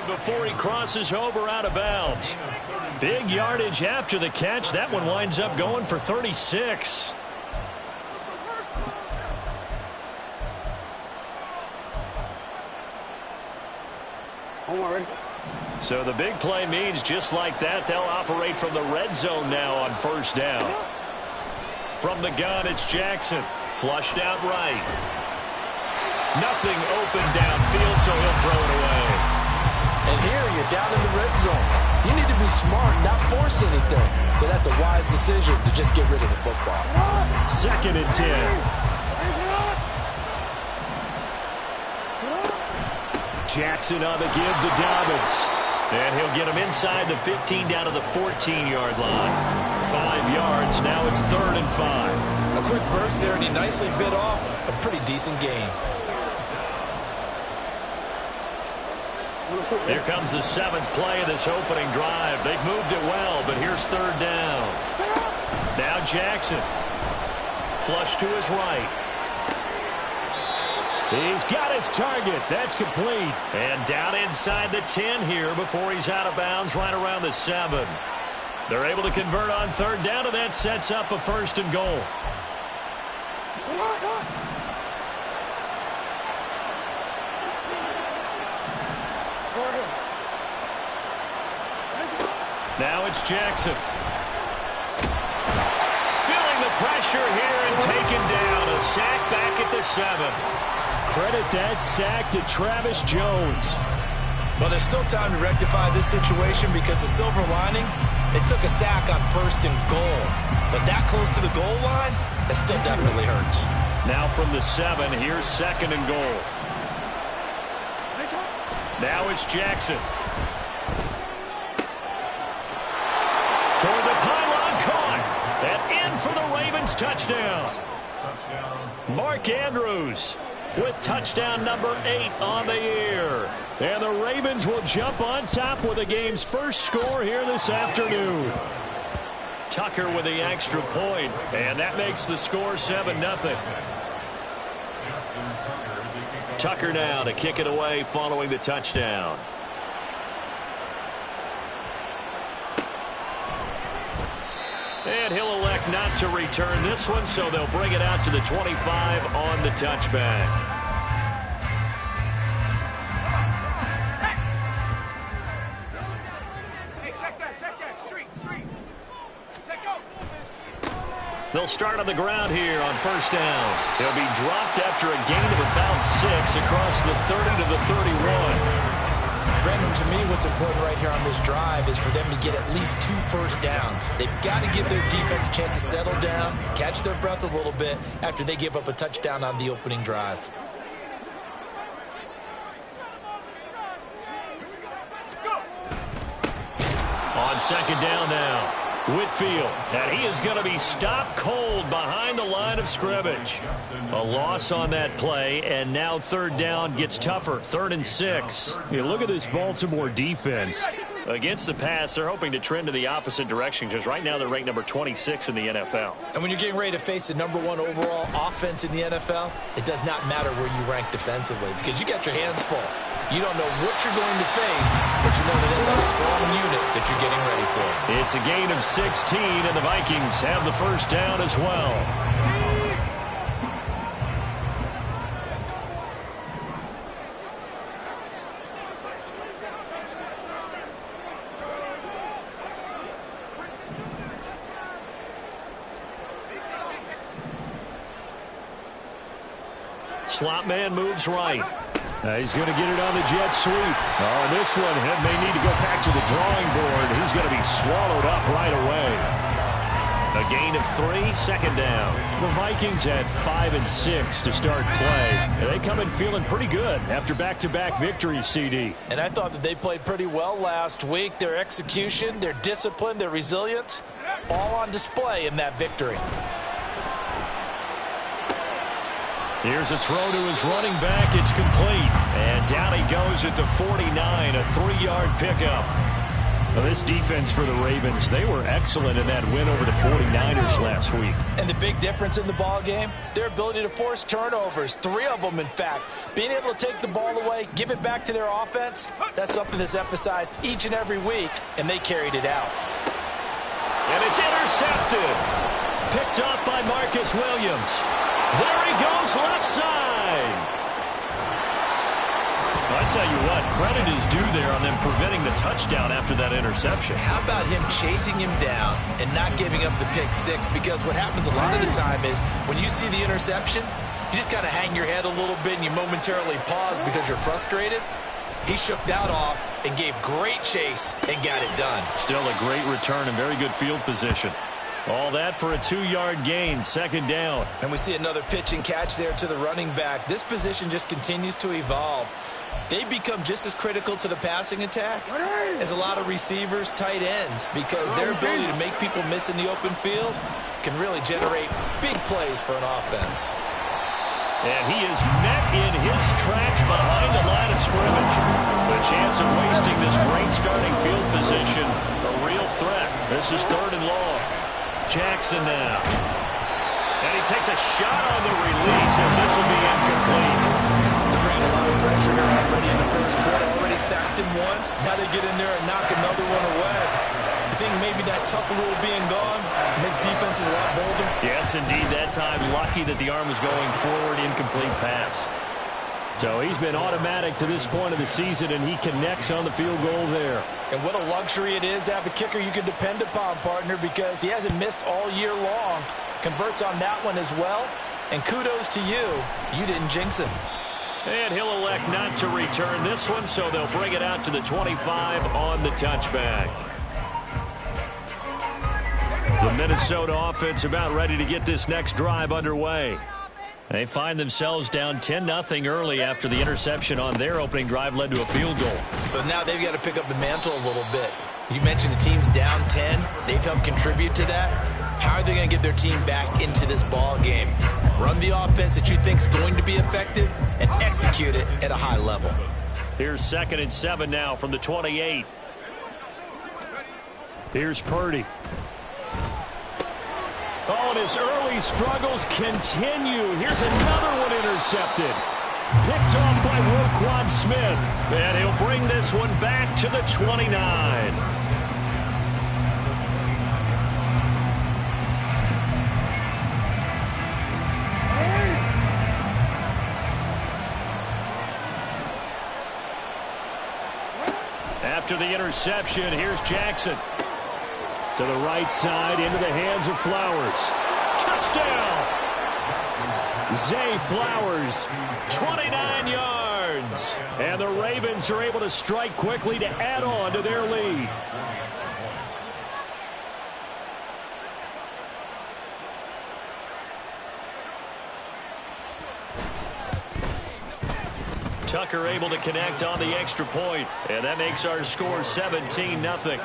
before he crosses over out of bounds. Big yardage after the catch. That one winds up going for 36. So the big play means just like that, they'll operate from the red zone now on first down. From the gun, it's Jackson. Flushed out right. Nothing open downfield, so he'll throw it away. And here you're down in the red zone. You need to be smart, not force anything. So that's a wise decision to just get rid of the football. 2nd and 10. Jackson on the give to Dobbins. And he'll get him inside the 15 down to the 14-yard line. 5 yards. Now it's 3rd and 5. A quick burst there, and he nicely bit off a pretty decent gain. Here comes the 7th play of this opening drive. They've moved it well, but here's 3rd down. Now Jackson. Flush to his right. He's got his target. That's complete. And down inside the 10 here before he's out of bounds right around the 7. They're able to convert on 3rd down, and that sets up a 1st and goal. Now it's Jackson. Feeling the pressure here and taken down. A sack back at the 7. Credit that sack to Travis Jones. Well, there's still time to rectify this situation because the silver lining, they took a sack on 1st and goal. But that close to the goal line, that still definitely hurts. Now from the 7, here's 2nd and goal. Now it's Jackson. Toward the pylon, caught. And in for the Ravens touchdown. Mark Andrews with touchdown number 8 on the year. And the Ravens will jump on top with the game's first score here this afternoon. Tucker with the extra point, and that makes the score 7-0. Tucker now to kick it away following the touchdown. And he'll elect not to return this one, so they'll bring it out to the 25 on the touchback. They'll start on the ground here on 1st down. He'll be dropped after a gain of about 6 across the 30 to the 31. Brandon, to me, what's important right here on this drive is for them to get at least 2 first downs. They've got to give their defense a chance to settle down, catch their breath a little bit after they give up a touchdown on the opening drive. On 2nd down now. Whitfield, and he is going to be stopped cold behind the line of scrimmage. A loss on that play, and now 3rd down gets tougher. 3rd and 6. You look at this Baltimore defense. Against the pass, they're hoping to trend to the opposite direction because right now they're ranked number 26 in the NFL. And when you're getting ready to face the number 1 overall offense in the NFL, it does not matter where you rank defensively because you got your hands full. You don't know what you're going to face, but you know that it's a strong unit that you're getting ready for. It's a gain of 16, and the Vikings have the 1st down as well. Slot man moves right. He's going to get it on the jet sweep. Oh, this one may need to go back to the drawing board. He's going to be swallowed up right away. A gain of 3, 2nd down. The Vikings had 5 and 6 to start play. And they come in feeling pretty good after back-to-back victories, CD. And I thought that they played pretty well last week. Their execution, their discipline, their resilience, all on display in that victory. Here's a throw to his running back. It's complete. And down he goes at the 49, a 3-yard pickup. Well, this defense for the Ravens, they were excellent in that win over the 49ers last week. And the big difference in the ball game, their ability to force turnovers, 3 of them in fact. Being able to take the ball away, give it back to their offense, that's something that's emphasized each and every week, and they carried it out. And it's intercepted. Picked off by Marcus Williams. There he goes left side. I tell you what, credit is due there on them preventing the touchdown after that interception. How about him chasing him down and not giving up the pick 6? Because what happens a lot of the time is when you see the interception, you just kind of hang your head a little bit and you momentarily pause because you're frustrated. He shook that off and gave great chase and got it done. Still a great return and very good field position. All that for a 2-yard gain, 2nd down. And we see another pitch and catch there to the running back. This position just continues to evolve. They become just as critical to the passing attack as a lot of receivers, tight ends, because their ability to make people miss in the open field can really generate big plays for an offense. And he is met in his tracks behind the line of scrimmage. The chance of wasting this great starting field position, a real threat. This is 3rd and long. Jackson now. And he takes a shot on the release as this will be incomplete. They're bringing a lot of pressure here already in the first quarter. Already sacked him once. Now they get in there and knock another one away. I think maybe that Tucker rule being gone makes defenses a lot bolder. Yes, indeed. That time, lucky that the arm was going forward, incomplete pass. So he's been automatic to this point of the season, and he connects on the field goal there. And what a luxury it is to have a kicker you can depend upon, partner, because he hasn't missed all year long. Converts on that one as well. And kudos to you. You didn't jinx him. And he'll elect not to return this one, so they'll bring it out to the 25 on the touchback. The Minnesota offense about ready to get this next drive underway. They find themselves down 10-0 early after the interception on their opening drive led to a field goal. So now they've got to pick up the mantle a little bit. You mentioned the team's down 10. They've helped contribute to that. How are they going to get their team back into this ball game? Run the offense that you think is going to be effective and execute it at a high level. Here's 2nd and 7 now from the 28. Here's Purdy. Oh, and his early struggles continue. Here's another one intercepted. Picked off by Roquan Smith. And he'll bring this one back to the 29. After the interception, here's Jackson. To the right side, into the hands of Flowers. Touchdown! Zay Flowers, 29 yards. And the Ravens are able to strike quickly to add on to their lead. Tucker able to connect on the extra point. And that makes our score 17-0.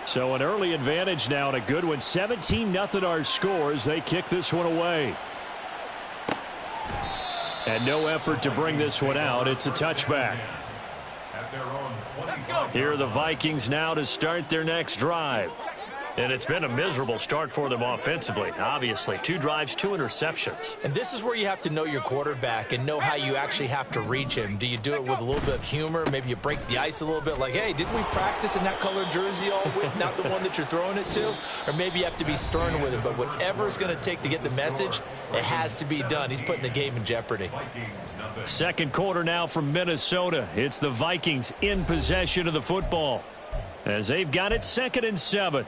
So an early advantage now and a good one. 17-0 our score as they kick this one away. And no effort to bring this one out. It's a touchback. Here are the Vikings now to start their next drive. And it's been a miserable start for them offensively. Obviously, 2 drives, 2 interceptions. And this is where you have to know your quarterback and know how you actually have to reach him. Do you do it with a little bit of humor? Maybe you break the ice a little bit like, hey, didn't we practice in that color jersey all week? Not the one that you're throwing it to? Or maybe you have to be stern with him. But whatever it's going to take to get the message, it has to be done. He's putting the game in jeopardy. 2nd quarter now from Minnesota. It's the Vikings in possession of the football as they've got it 2nd and 7.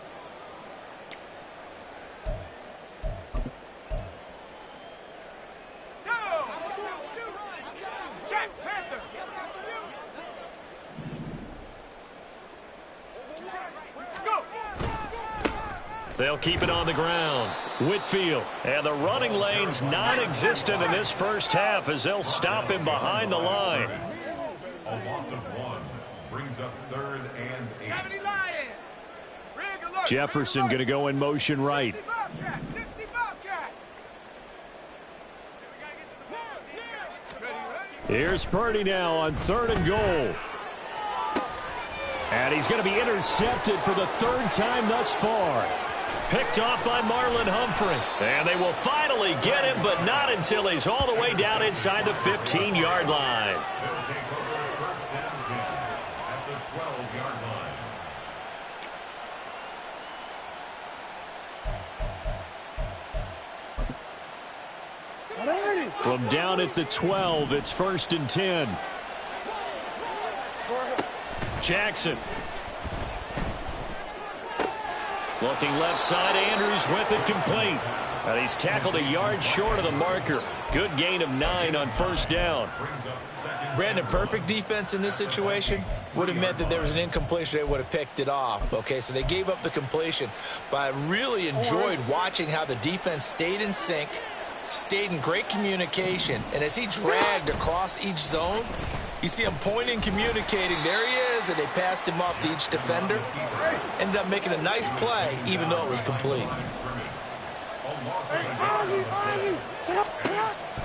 They'll keep it on the ground. Whitfield. And the running lane's non-existent in this first half as they'll stop him behind the line. A loss of 1 brings up 3rd and 8. Jefferson going to go in motion right. Here's Purdy now on 3rd and goal. And he's going to be intercepted for the 3rd time thus far. Picked off by Marlon Humphrey. And they will finally get him, but not until he's all the way down inside the 15-yard line. They'll take over first and 10 at the 12-yard line. From down at the 12, it's 1st and 10. Jackson. Looking left side, Andrews with it complete. And he's tackled a yard short of the marker. Good gain of 9 on 1st down. Brandon, perfect defense in this situation would have meant that there was an incompletion. They would have picked it off. Okay, so they gave up the completion. But I really enjoyed watching how the defense stayed in sync, stayed in great communication. And as he dragged across each zone, you see him pointing, communicating. There he is, and they passed him off to each defender. Ended up making a nice play, even though it was complete.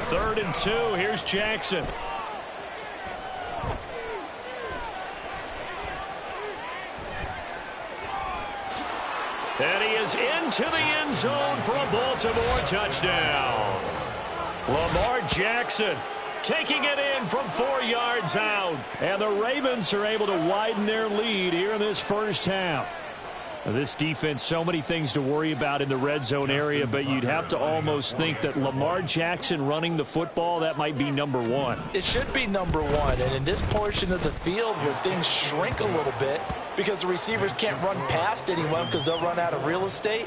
3rd and 2. Here's Jackson. And he is into the end zone for a Baltimore touchdown. Lamar Jackson taking it in from 4 yards out. And the Ravens are able to widen their lead here in this first half. This defense, so many things to worry about in the red zone area, but you'd have to almost think that Lamar Jackson running the football, that might be number 1. It should be number 1, and in this portion of the field where things shrink a little bit because the receivers can't run past anyone because they'll run out of real estate,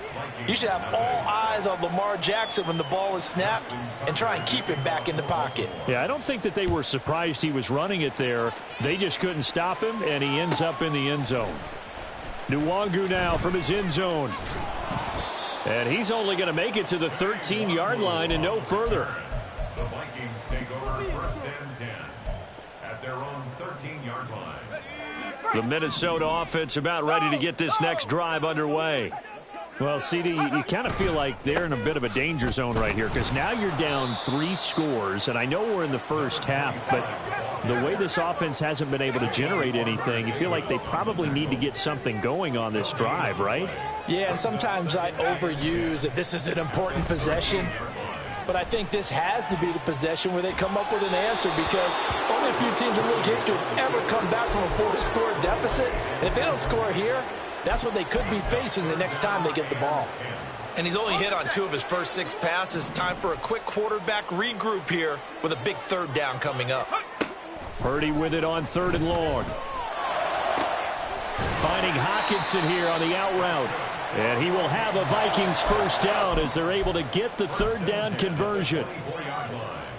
you should have all eyes on Lamar Jackson when the ball is snapped and try and keep him back in the pocket. Yeah, I don't think that they were surprised he was running it there. They just couldn't stop him, and he ends up in the end zone. Nwangu now from his end zone. And he's only going to make it to the 13-yard line and no further. The Vikings take over first and 10 at their own 13-yard line. The Minnesota offense about ready to get this next drive underway. Well, CD, you kind of feel like they're in a bit of a danger zone right here because now you're down 3 scores, and I know we're in the first half, but the way this offense hasn't been able to generate anything, you feel like they probably need to get something going on this drive, right? Yeah, and sometimes I overuse that this is an important possession, but I think this has to be the possession where they come up with an answer because only a few teams in league history have ever come back from a 4-score deficit, and if they don't score here, that's what they could be facing the next time they get the ball. And he's only hit on 2 of his first 6 passes. Time for a quick quarterback regroup here with a big 3rd down coming up. Purdy with it on 3rd and long. Finding Hockenson here on the out route. And he will have a Vikings first down as they're able to get the 3rd down conversion.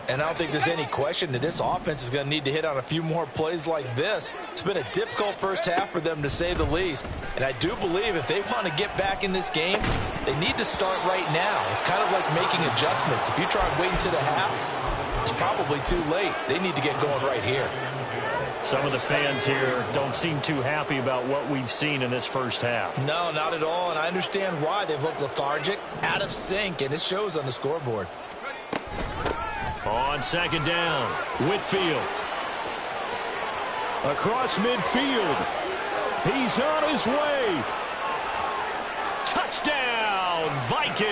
And I don't think there's any question that this offense is going to need to hit on a few more plays like this. It's been a difficult first half for them, to say the least. And I do believe if they want to get back in this game, they need to start right now. It's kind of like making adjustments. If you try waiting to the half, it's probably too late. They need to get going right here. Some of the fans here don't seem too happy about what we've seen in this first half. No, not at all. And I understand why. They've looked lethargic, out of sync, and it shows on the scoreboard. On 2nd down, Whitfield. Across midfield. He's on his way. Touchdown, Vikings.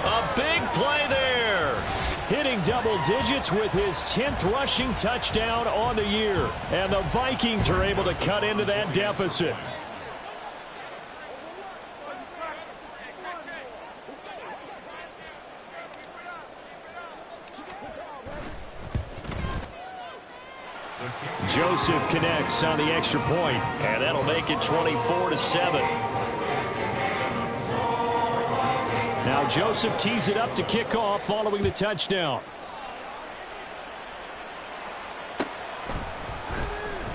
A big play there. Hitting double digits with his 10th rushing touchdown on the year. And the Vikings are able to cut into that deficit. Joseph connects on the extra point, and that'll make it 24-7. Now Joseph tees it up to kick off following the touchdown.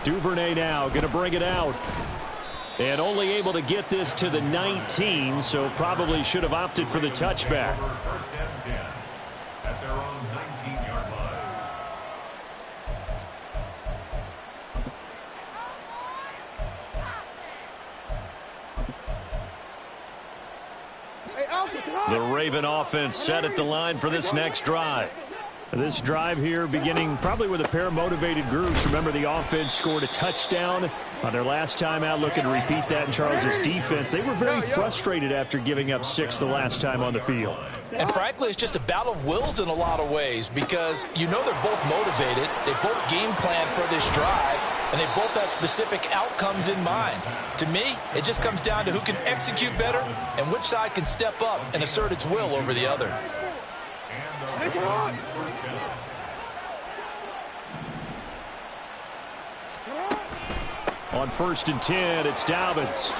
Duvernay now going to bring it out. And only able to get this to the 19, so probably should have opted for the touchback. First and 10 at their own 19-yard line. The Raven offense set at the line for this next drive. This drive here beginning probably with a pair of motivated groups. Remember, the offense scored a touchdown on their last time out. Looking to repeat that in Charles' defense. They were very frustrated after giving up 6 the last time on the field. And frankly, it's just a battle of wills in a lot of ways because you know they're both motivated. They both game plan for this drive, and they both have specific outcomes in mind. To me, it just comes down to who can execute better and which side can step up and assert its will over the other. On 1st and 10, it's Dobbins.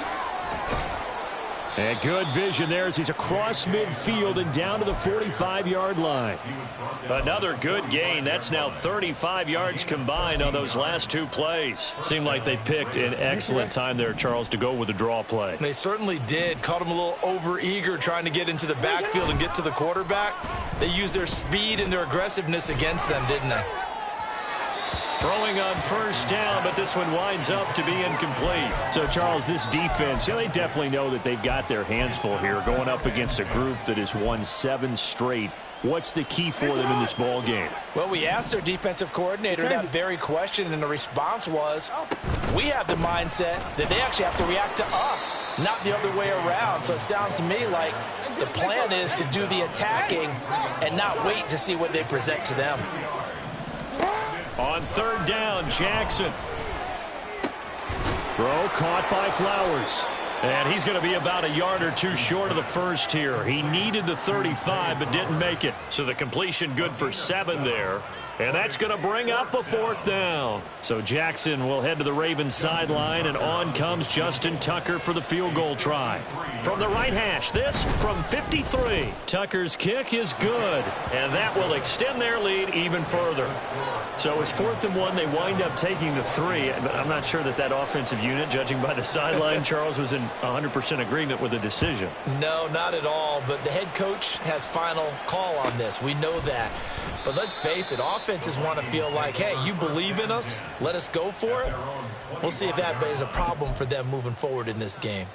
And good vision there as he's across midfield and down to the 45-yard line. Another good gain. That's now 35 yards combined on those last 2 plays. Seemed like they picked an excellent time there, Charles, to go with the draw play. They certainly did. Caught him a little over-eager trying to get into the backfield and get to the quarterback. They used their speed and their aggressiveness against them, didn't they? Throwing on 1st down, but this one winds up to be incomplete. So, Charles, this defense, they definitely know that they've got their hands full here, going up against a group that has won 7 straight. What's the key for them in this ball game? Well, we asked their defensive coordinator that very question, and the response was, we have the mindset that they actually have to react to us, not the other way around. So it sounds to me like the plan is to do the attacking and not wait to see what they present to them. On 3rd down, Jackson. Throw caught by Flowers. And he's going to be about a yard or 2 short of the first here. He needed the 35 but didn't make it. So the completion good for 7 there. And that's going to bring up a 4th down. So Jackson will head to the Ravens sideline, and on comes Justin Tucker for the field goal try. From the right hash, this from 53. Tucker's kick is good, and that will extend their lead even further. So it's 4th and 1. They wind up taking the 3. But I'm not sure that that offensive unit, judging by the sideline, Charles, was in 100% agreement with the decision. No, not at all. But the head coach has final call on this. We know that. But let's face it, offenses want to feel like, hey, you believe in us, let us go for it. We'll see if that is a problem for them moving forward in this game.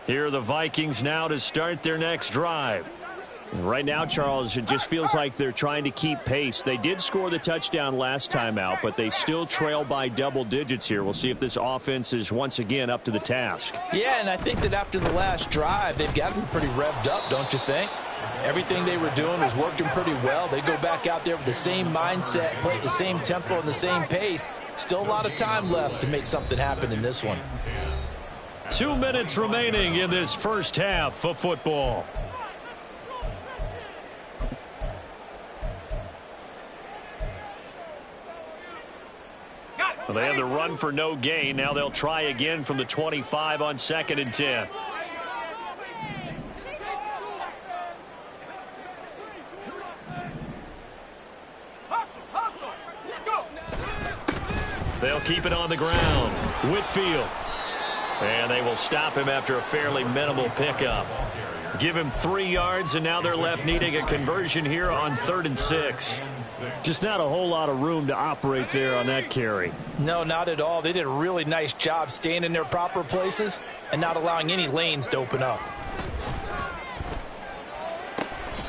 Here are the Vikings now to start their next drive. Right now, Charles, it just feels like they're trying to keep pace. They did score the touchdown last time out, but they still trail by double digits here. We'll see if this offense is once again up to the task. Yeah, and I think that after the last drive, they've got to be pretty revved up, don't you think? Everything they were doing was working pretty well. They go back out there with the same mindset, play at the same tempo and the same pace. Still a lot of time left to make something happen in this one. 2 minutes remaining in this first half of football. Well, they had the run for no gain. Now they'll try again from the 25 on 2nd and 10. They'll keep it on the ground. Whitfield. And they will stop him after a fairly minimal pickup. Give him 3 yards, and now they're left needing a conversion here on 3rd and 6. Just not a whole lot of room to operate there on that carry. No, not at all. They did a really nice job staying in their proper places and not allowing any lanes to open up.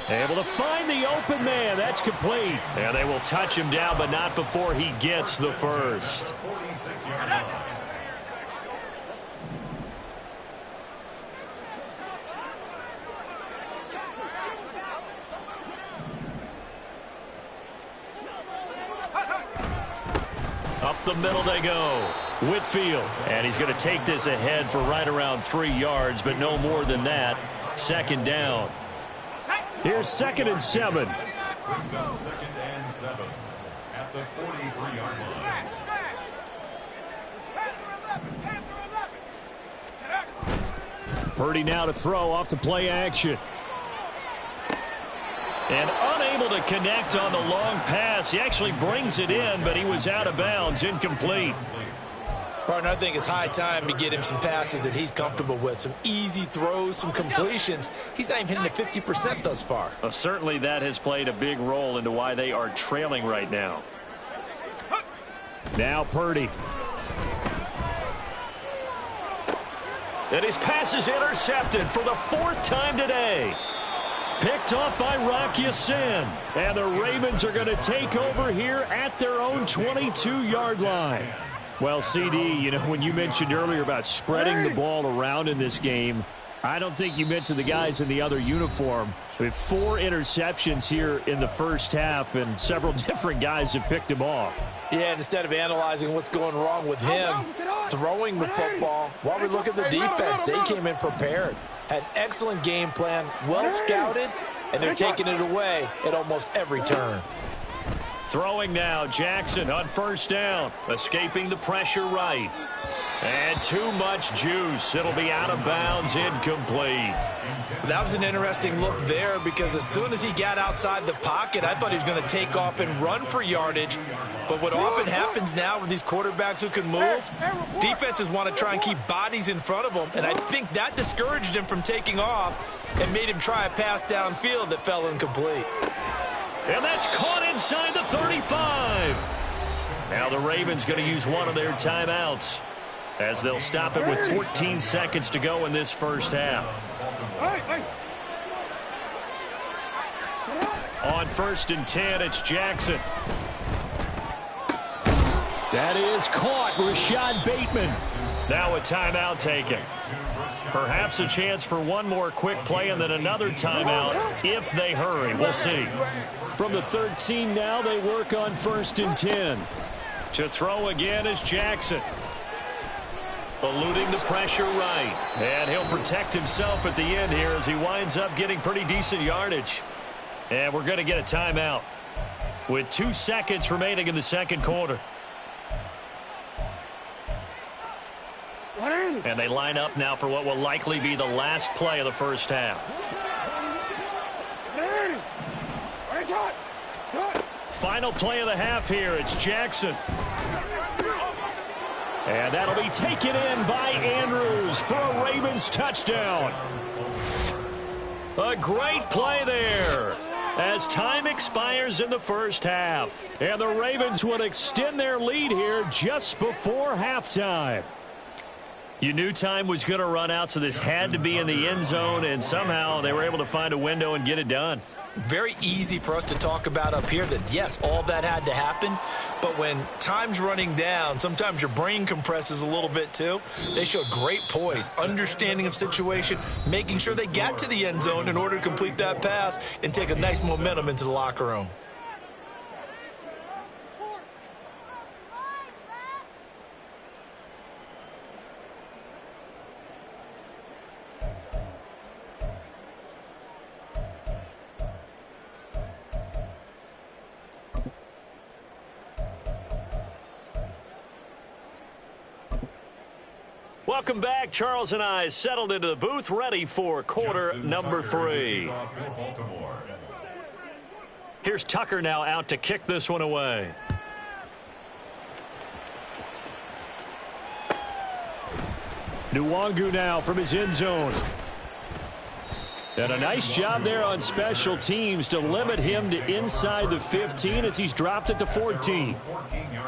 Able to find the open man. That's complete. And they will touch him down, but not before he gets the first. Up the middle they go. Whitfield. And he's going to take this ahead for right around 3 yards, but no more than that. 2nd down. Here's 2nd and 7. Brings up 2nd and 7 at the 43-yard line. Purdy now to throw off the play action. And unable to connect on the long pass. He actually brings it in, but he was out of bounds, incomplete. Partner, I think it's high time to get him some passes that he's comfortable with. Some easy throws, some completions. He's not even hitting at 50% thus far. Well, certainly that has played a big role into why they are trailing right now. Now Purdy. And his pass is intercepted for the 4th time today. Picked off by Rock Ya-Sin. And the Ravens are going to take over here at their own 22-yard line. Well, CD, you know, when you mentioned earlier about spreading the ball around in this game, I don't think you mentioned the guys in the other uniform. We have 4 interceptions here in the first half, and several different guys have picked him off. Yeah, and instead of analyzing what's going wrong with him throwing the football, while we look at the defense, they came in prepared. Had an excellent game plan, well scouted, and they're taking it away at almost every turn. Throwing now, Jackson on first down, escaping the pressure right. And too much juice. It'll be out of bounds, incomplete. That was an interesting look there because as soon as he got outside the pocket, I thought he was going to take off and run for yardage. But what often happens now with these quarterbacks who can move, defenses want to try and keep bodies in front of them, and I think that discouraged him from taking off and made him try a pass downfield that fell incomplete. And that's caught inside the 35. Now the Ravens going to use one of their timeouts, as they'll stop it with 14 seconds to go in this first half. On 1st and 10, it's Jackson. That is caught, Rashad Bateman. Now a timeout taken. Perhaps a chance for one more quick play and then another timeout if they hurry. We'll see. From the 13 now, they work on 1st and 10. To throw again is Jackson. Eluding the pressure right. And he'll protect himself at the end here as he winds up getting pretty decent yardage. And we're going to get a timeout with 2 seconds remaining in the second quarter. And they line up now for what will likely be the last play of the first half. Final play of the half here. It's Jackson. And that'll be taken in by Andrews for a Ravens touchdown. A great play there as time expires in the first half. And the Ravens would extend their lead here just before halftime. You knew time was going to run out, so this had to be in the end zone, and somehow they were able to find a window and get it done. Very easy for us to talk about up here that, yes, all that had to happen, but when time's running down, sometimes your brain compresses a little bit too. They showed great poise, understanding of situation, making sure they got to the end zone in order to complete that pass and take a nice momentum into the locker room. Welcome back. Charles and I settled into the booth, ready for quarter number 3. Here's Tucker now out to kick this one away. Nwangu now from his end zone. And a nice job there on special teams to limit him to inside the 15 as he's dropped at the 14.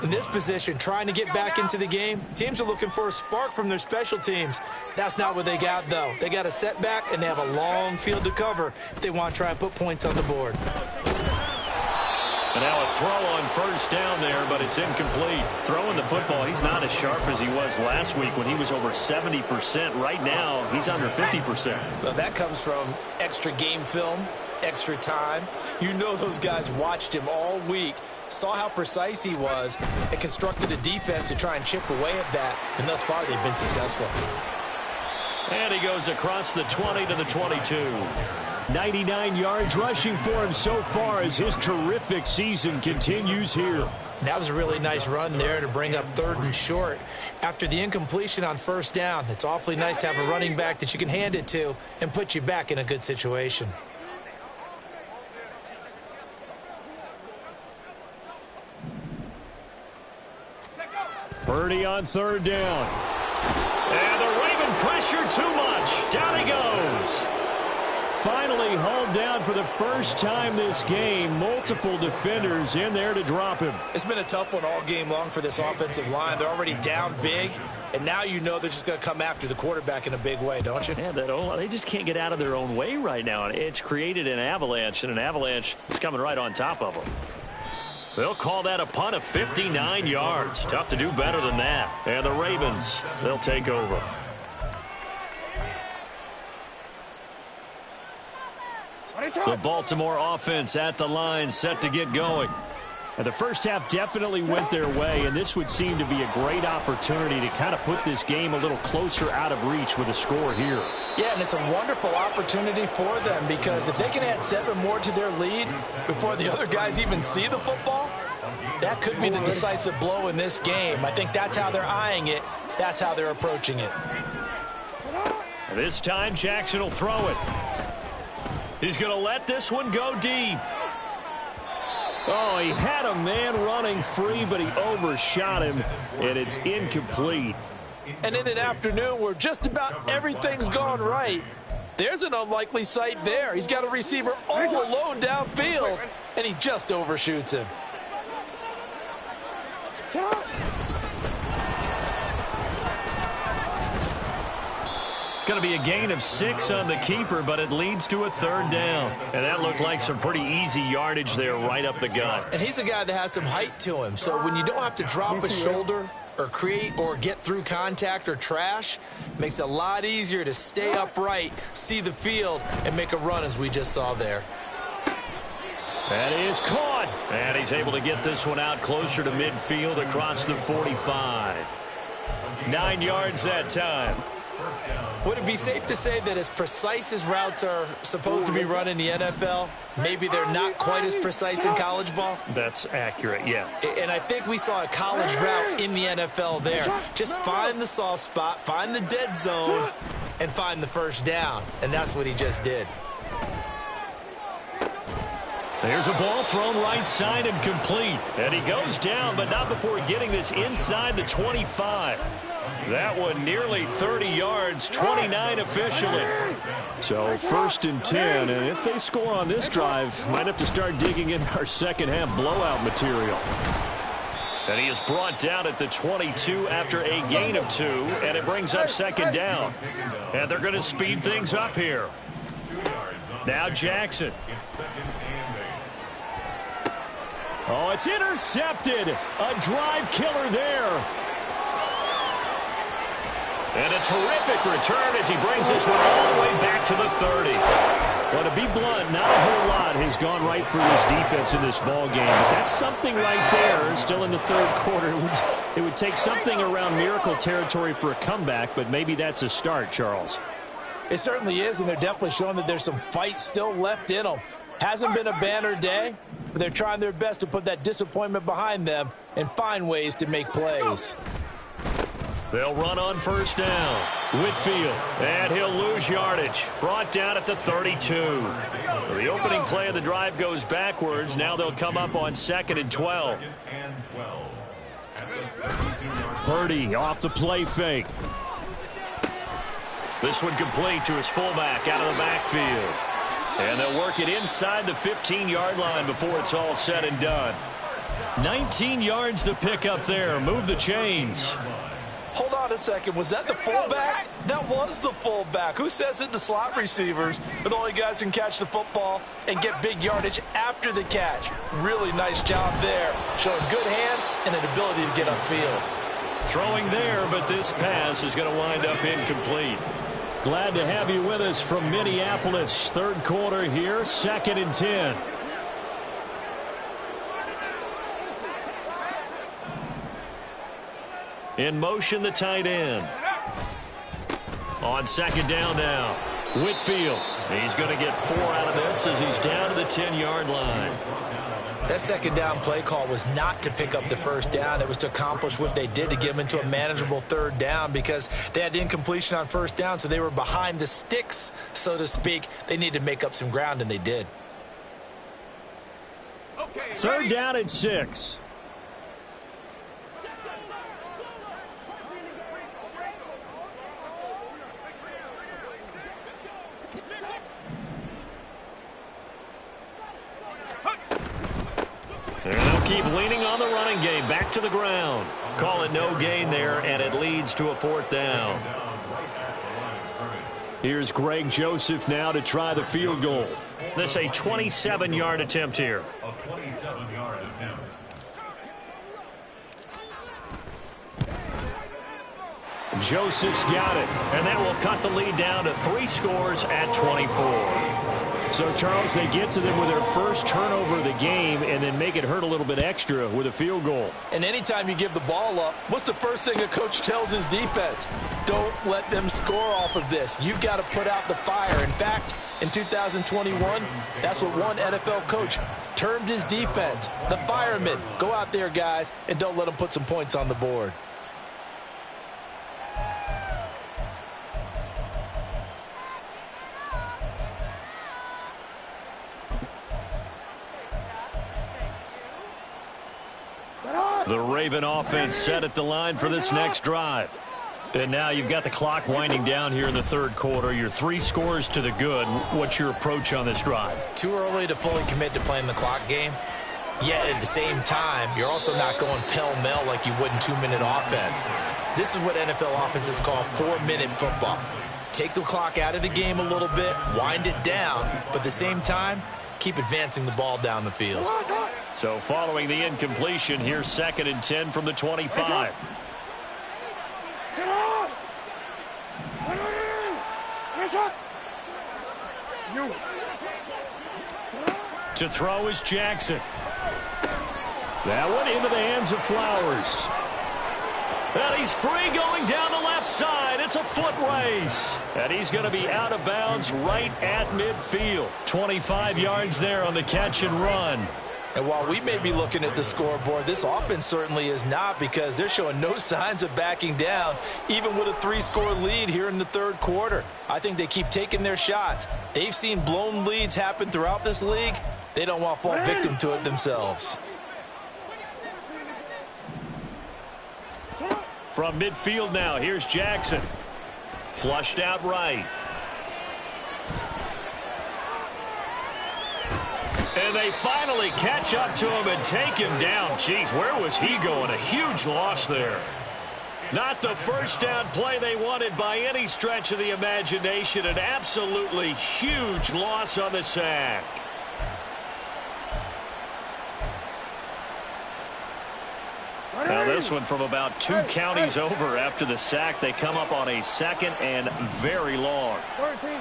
In this position, trying to get back into the game, teams are looking for a spark from their special teams. That's not what they got, though. They got a setback, and they have a long field to cover if they want to try and put points on the board. And now a throw on first down there, but it's incomplete. Throwing the football, he's not as sharp as he was last week when he was over 70%. Right now, he's under 50%. Well, that comes from extra game film, extra time. You know those guys watched him all week, saw how precise he was, and constructed a defense to try and chip away at that, and thus far they've been successful. And he goes across the 20 to the 22. 99 yards rushing for him so far as his terrific season continues here. That was a really nice run there to bring up 3rd and short. After the incompletion on first down, it's awfully nice to have a running back that you can hand it to and put you back in a good situation. Purdy on 3rd down. And the Raven pressure too much. Down he goes. finally hauled down for the first time this game. Multiple defenders in there to drop him. It's been a tough one all game long for this offensive line. They're already down big, and now you know they're just going to come after the quarterback in a big way, don't you? Yeah, they just can't get out of their own way right now. It's created an avalanche, and an avalanche is coming right on top of them. They'll call that a punt of 59 yards. Tough to do better than that. And the Ravens, they'll take over. The Baltimore offense at the line, set to get going. And the first half definitely went their way, and this would seem to be a great opportunity to kind of put this game a little closer out of reach with a score here. Yeah, and it's a wonderful opportunity for them, because if they can add 7 more to their lead before the other guys even see the football, that could be the decisive blow in this game. I think that's how they're eyeing it. That's how they're approaching it. This time, Jackson will throw it. He's going to let this one go deep. Oh, he had a man running free, but he overshot him, and it's incomplete. And in an afternoon where just about everything's gone right, there's an unlikely sight there. He's got a receiver all alone downfield, and he just overshoots him. It's going to be a gain of 6 on the keeper, but it leads to a 3rd down. And that looked like some pretty easy yardage there right up the gut. And he's a guy that has some height to him. So when you don't have to drop a shoulder or create or get through contact or trash, it makes it a lot easier to stay upright, see the field, and make a run as we just saw there. That is caught. And he's able to get this one out closer to midfield across the 45. 9 yards that time. Would it be safe to say that as precise as routes are supposed to be run in the NFL, maybe they're not quite as precise in college ball? That's accurate, yeah. And I think we saw a college route in the NFL there. Just find the soft spot, find the dead zone, and find the first down. And that's what he just did. There's a ball thrown right side and complete. And he goes down, but not before getting this inside the 25. That one nearly 30 yards, 29 officially. So 1st and 10, and if they score on this drive, might have to start digging in our second half blowout material. And he is brought down at the 22 after a gain of 2, and it brings up 2nd down. And they're going to speed things up here. Now Jackson. Oh, it's intercepted. A drive killer there. And a terrific return as he brings this one all the way back to the 30. Well, to be blunt, not a whole lot has gone right for this defense in this ball game. But that's something right there. Still in the 3rd quarter. It would take something around miracle territory for a comeback, but maybe that's a start, Charles. It certainly is, and they're definitely showing that there's some fight still left in them. Hasn't been a banner day, but they're trying their best to put that disappointment behind them and find ways to make plays. They'll run on 1st down. Whitfield, and he'll lose yardage. Brought down at the 32. So the opening play of the drive goes backwards. Now they'll come up on 2nd and 12. Purdy off the play fake. This one complete to his fullback out of the backfield. And they'll work it inside the 15-yard line before it's all said and done. 19 yards to pick up there. Move the chains. Hold on a second. Was that the fullback? That was the fullback. Who says it? The slot receivers are the only guys who can catch the football and get big yardage after the catch. Really nice job there. Showing good hands and an ability to get upfield. Throwing there, but this pass is going to wind up incomplete. Glad to have you with us from Minneapolis. 3rd quarter here, 2nd and 10. In motion, the tight end. On 2nd down now. Whitfield. He's going to get 4 out of this as he's down to the 10-yard line. That 2nd down play call was not to pick up the 1st down. It was to accomplish what they did to get them into a manageable 3rd down because they had incompletion on 1st down, so they were behind the sticks, so to speak. They needed to make up some ground, and they did. 3rd down at 6. keep leaning on the running game. Back to the ground. Call it no gain there, and it leads to a 4th down. Here's Greg Joseph now to try the field goal. This a 27-yard attempt here. A 27-yard attempt. Joseph's got it, and that will cut the lead down to 3 scores at 24. So, Charles, they get to them with their first turnover of the game and then make it hurt a little bit extra with a field goal. And anytime you give the ball up, what's the first thing a coach tells his defense? Don't let them score off of this. You've got to put out the fire. In fact, in 2021, that's what one NFL coach termed his defense, the firemen. Go out there, guys, and don't let them put some points on the board. The Raven offense set at the line for this next drive. And now you've got the clock winding down here in the 3rd quarter. You're 3 scores to the good. What's your approach on this drive? Too early to fully commit to playing the clock game. Yet at the same time, you're also not going pell-mell like you would in 2-minute offense. This is what NFL offenses call 4-minute football. Take the clock out of the game a little bit, wind it down, but at the same time, keep advancing the ball down the field. So following the incompletion, here's 2nd and 10 from the 25. To throw is Jackson. That one into the hands of Flowers. And he's free going down the left side. It's a foot race. And he's going to be out of bounds right at midfield. 25 yards there on the catch and run. And while we may be looking at the scoreboard, this offense certainly is not, because they're showing no signs of backing down, even with a 3-score lead here in the 3rd quarter. I think they keep taking their shots. They've seen blown leads happen throughout this league. They don't want to fall victim to it themselves. From midfield now, here's Jackson. Flushed out right. And they finally catch up to him and take him down. Jeez, where was he going? A huge loss there. Not the first down play they wanted by any stretch of the imagination. An absolutely huge loss on the sack. Now this one from about 2 counties over after the sack. They come up on a 2nd and very long. 13.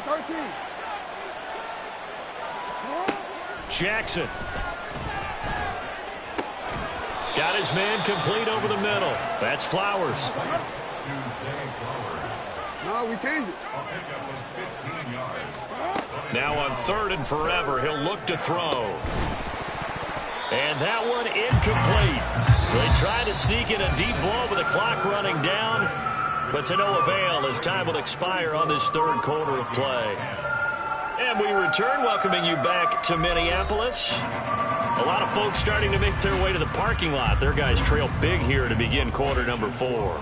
Jackson. Got his man complete over the middle. That's Flowers. No, we changed it. Now on 3rd and forever, he'll look to throw. And that one incomplete. They try to sneak in a deep ball with the clock running down, but to no avail as time will expire on this 3rd quarter of play. And we return, welcoming you back to Minneapolis. A lot of folks starting to make their way to the parking lot. Their guys trail big here to begin quarter number 4.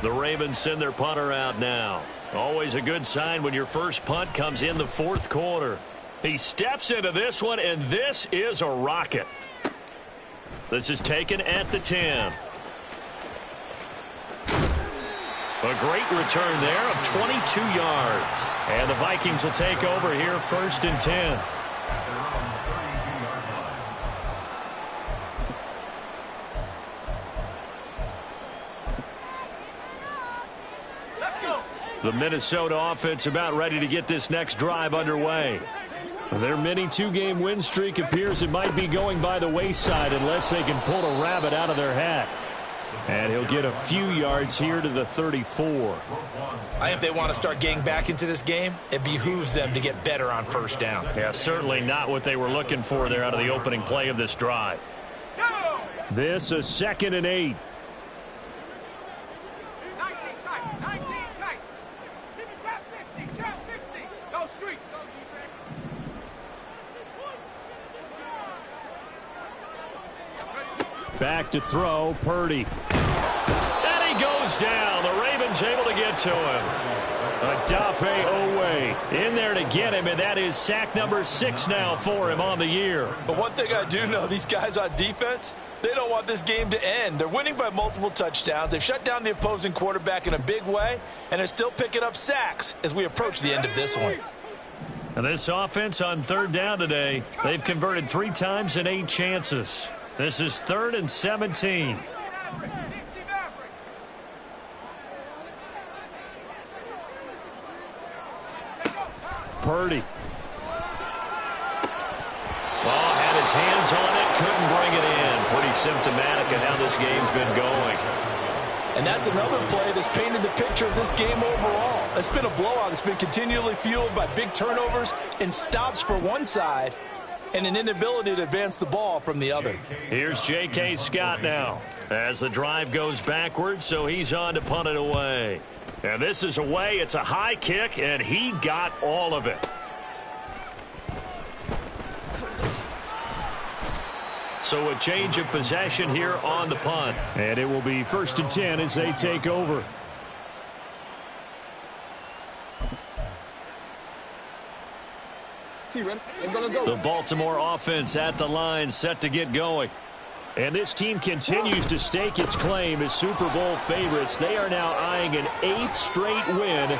The Ravens send their punter out now. Always a good sign when your first punt comes in the 4th quarter. He steps into this one, and this is a rocket. This is taken at the 10. A great return there of 22 yards. And the Vikings will take over here 1st and 10. The Minnesota offense about ready to get this next drive underway. Their mini 2-game win streak appears it might be going by the wayside unless they can pull a rabbit out of their hat. And he'll get a few yards here to the 34. I think if they want to start getting back into this game, it behooves them to get better on 1st down. Yeah, certainly not what they were looking for there out of the opening play of this drive. This a 2nd and 8. 19 tight. Keep it trap 60. Go streets. Back to throw, Purdy. And he goes down. The Ravens able to get to him. Adafe Owe in there to get him, and that is sack number 6 now for him on the year. But one thing I do know, these guys on defense, They don't want this game to end. They're winning by multiple touchdowns. They've shut down the opposing quarterback in a big way, and they're still picking up sacks as we approach the end of this one. And this offense on third down today, they've converted 3 times in 8 chances. This is 3rd and 17. Purdy. Oh, had his hands on it, couldn't bring it in. Pretty symptomatic of how this game's been going. And that's another play that's painted the picture of this game overall. It's been a blowout. It's been continually fueled by big turnovers and stops for one side and an inability to advance the ball from the other. Here's J.K. Scott now as the drive goes backwards, so he's on to punt it away. And this is away. It's a high kick, and he got all of it. So a change of possession here on the punt. And it will be 1st and 10 as they take over. The Baltimore offense at the line, set to get going. And this team continues to stake its claim as Super Bowl favorites. They are now eyeing an 8th straight win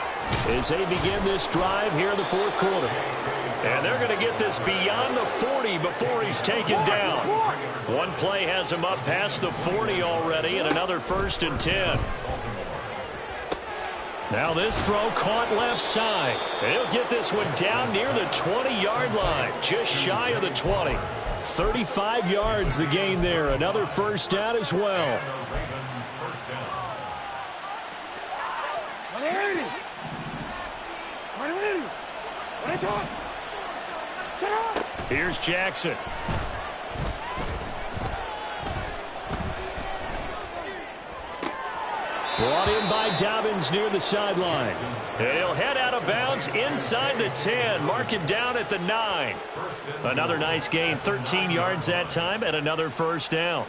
as they begin this drive here in the 4th quarter. And they're going to get this beyond the 40 before he's taken down. One play has him up past the 40 already, and another 1st and 10. Now this throw caught left side. He'll get this one down near the 20-yard line, just shy of the 20. 35 yards the gain there. Another 1st down as well. Here's Jackson. Brought in by Dobbins near the sideline. He'll head out of bounds inside the 10. Mark it down at the 9. Another nice gain, 13 yards that time, and another 1st down.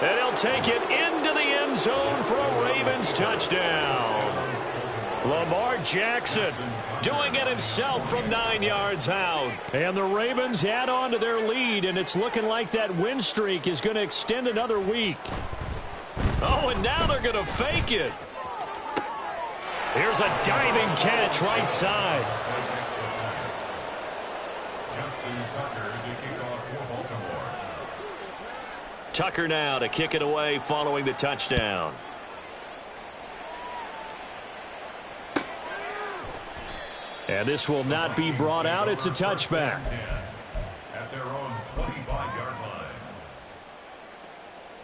And he'll take it into the end zone for a Ravens touchdown. Lamar Jackson doing it himself from 9 yards out. And the Ravens add on to their lead, and it's looking like that win streak is going to extend another week. Oh, and now they're going to fake it. Here's a diving catch right side. Tucker now to kick it away following the touchdown. And this will not be brought out. It's a touchback. At their own 25-yard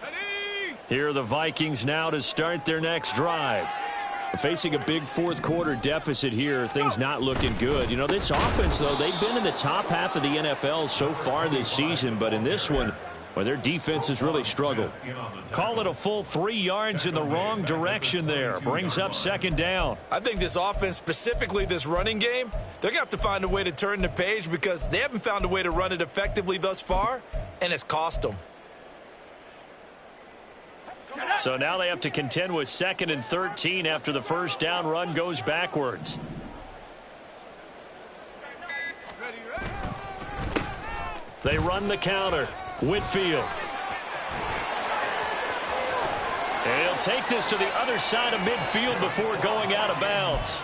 line. Here are the Vikings now to start their next drive. Facing a big 4th quarter deficit here, things not looking good. You know, this offense, though, they've been in the top half of the NFL so far this season, but in this one, well, their defense has really struggled. Call it a full 3 yards in the wrong direction there. Brings up 2nd down. I think this offense, specifically this running game, they're going to have to find a way to turn the page because they haven't found a way to run it effectively thus far, and it's cost them. So now they have to contend with 2nd and 13 after the 1st down run goes backwards. They run the counter. Whitfield. And he'll take this to the other side of midfield before going out of bounds.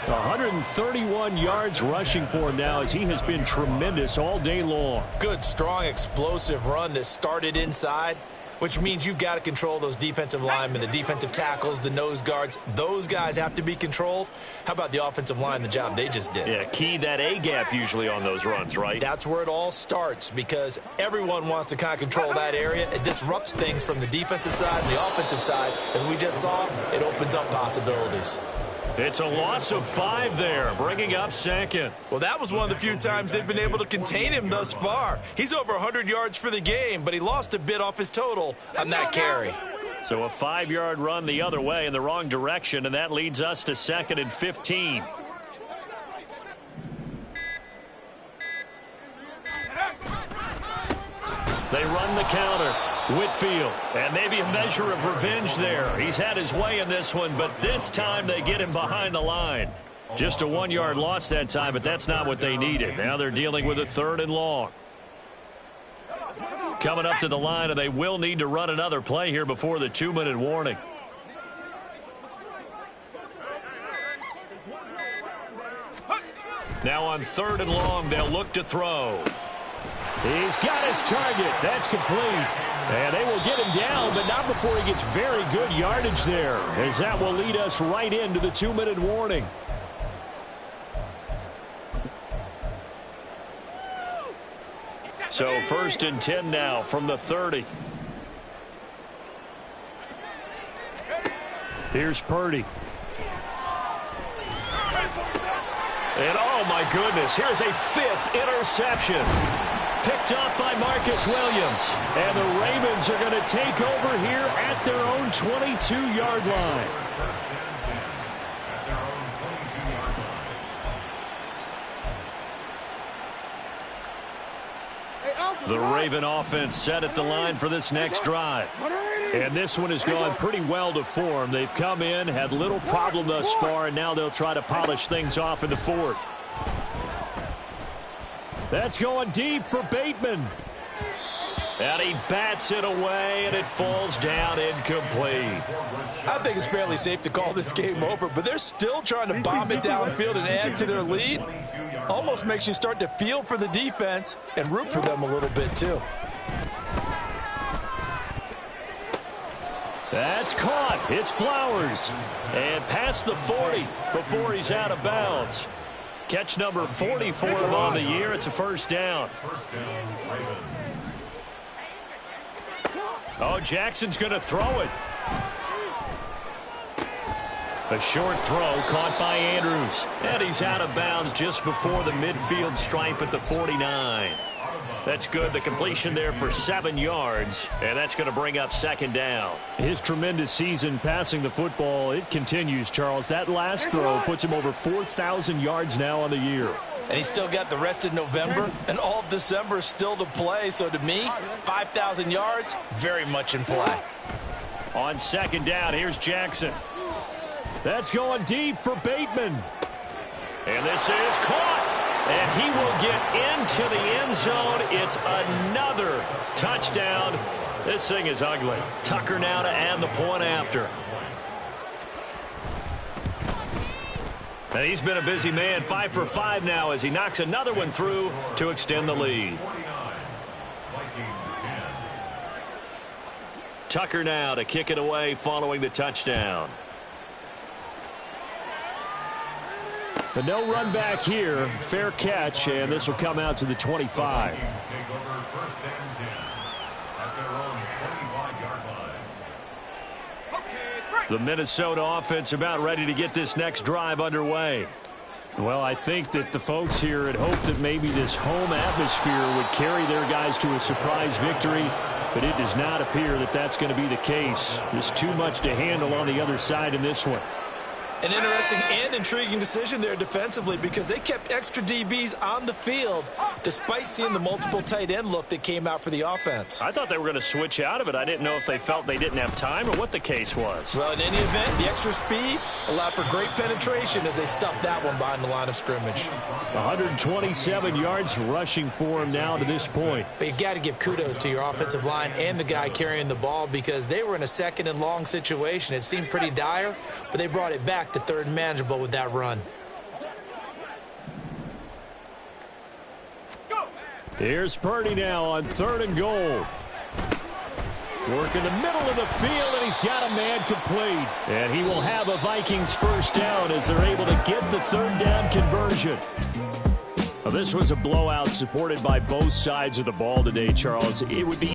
131 yards rushing for him now as he has been tremendous all day long. Good, strong, explosive run that started inside, which means you've got to control those defensive linemen, the defensive tackles, the nose guards. Those guys have to be controlled. How about the offensive line, the job they just did? Yeah, key that A-gap usually on those runs, right? That's where it all starts because everyone wants to kind of control that area. It disrupts things from the defensive side and the offensive side. As we just saw, it opens up possibilities. It's a loss of 5 there, bringing up 2nd. Well, that was one of the few times they've been able to contain him thus far. He's over 100 yards for the game, but he lost a bit off his total on that carry. So a 5-yard run the other way in the wrong direction, and that leads us to 2nd and 15. They run the counter. Whitfield, and maybe a measure of revenge there. He's had his way in this one, but this time they get him behind the line. Just a 1-yard loss that time, but that's not what they needed. Now they're dealing with a 3rd and long. Coming up to the line, and they will need to run another play here before the 2-minute warning. Now on 3rd and long, they'll look to throw. He's got his target. That's complete. And they will get him down, but not before he gets very good yardage there, as that will lead us right into the 2-minute warning. So 1st and 10 now from the 30. Here's Purdy. And oh my goodness, here's a 5th interception. Picked up by Marcus Williams. And the Ravens are going to take over here at their own 22-yard line. The Raven offense set at the line for this next drive. And this one has gone pretty well to form. They've come in, had little problem thus far, and now they'll try to polish things off in the 4th. That's going deep for Bateman. And he bats it away, and it falls down incomplete. I think it's fairly safe to call this game over, but they're still trying to bomb it downfield and add to their lead. Almost makes you start to feel for the defense and root for them a little bit, too. That's caught. It's Flowers. And past the 40 before he's out of bounds. Catch number 40 for him on the year. It's a 1st down. Oh, Jackson's going to throw it. A short throw caught by Andrews. And he's out of bounds just before the midfield stripe at the 49. That's good. The completion there for 7 yards. And that's going to bring up 2nd down. His tremendous season passing the football, it continues, Charles. That last throw puts him over 4,000 yards now on the year. And he's still got the rest of November and all of December still to play. So to me, 5,000 yards, very much in play. On 2nd down, here's Jackson. That's going deep for Bateman. And this is caught. And he will get into the end zone. It's another touchdown. This thing is ugly. Tucker now to add the point after. And he's been a busy man, 5 for 5 now as he knocks another one through to extend the lead. Tucker now to kick it away following the touchdown. But no run back here. Fair catch, and this will come out to the 25. The Minnesota offense about ready to get this next drive underway. Well, I think that the folks here had hoped that maybe this home atmosphere would carry their guys to a surprise victory, but it does not appear that that's going to be the case. There's too much to handle on the other side in this one. An interesting and intriguing decision there defensively because they kept extra DBs on the field despite seeing the multiple tight end look that came out for the offense. I thought they were going to switch out of it. I didn't know if they felt they didn't have time or what the case was. Well, in any event, the extra speed allowed for great penetration as they stuffed that one behind the line of scrimmage. 127 yards rushing for him now to this point. But you've got to give kudos to your offensive line and the guy carrying the ball because they were in a 2nd and long situation. It seemed pretty dire, but they brought it back to 3rd and manageable with that run. Here's Purdy now on 3rd and goal. Work in the middle of the field, and he's got a man complete. And he will have a Vikings 1st down as they're able to get the 3rd down conversion. Well, this was a blowout supported by both sides of the ball today, Charles. It would be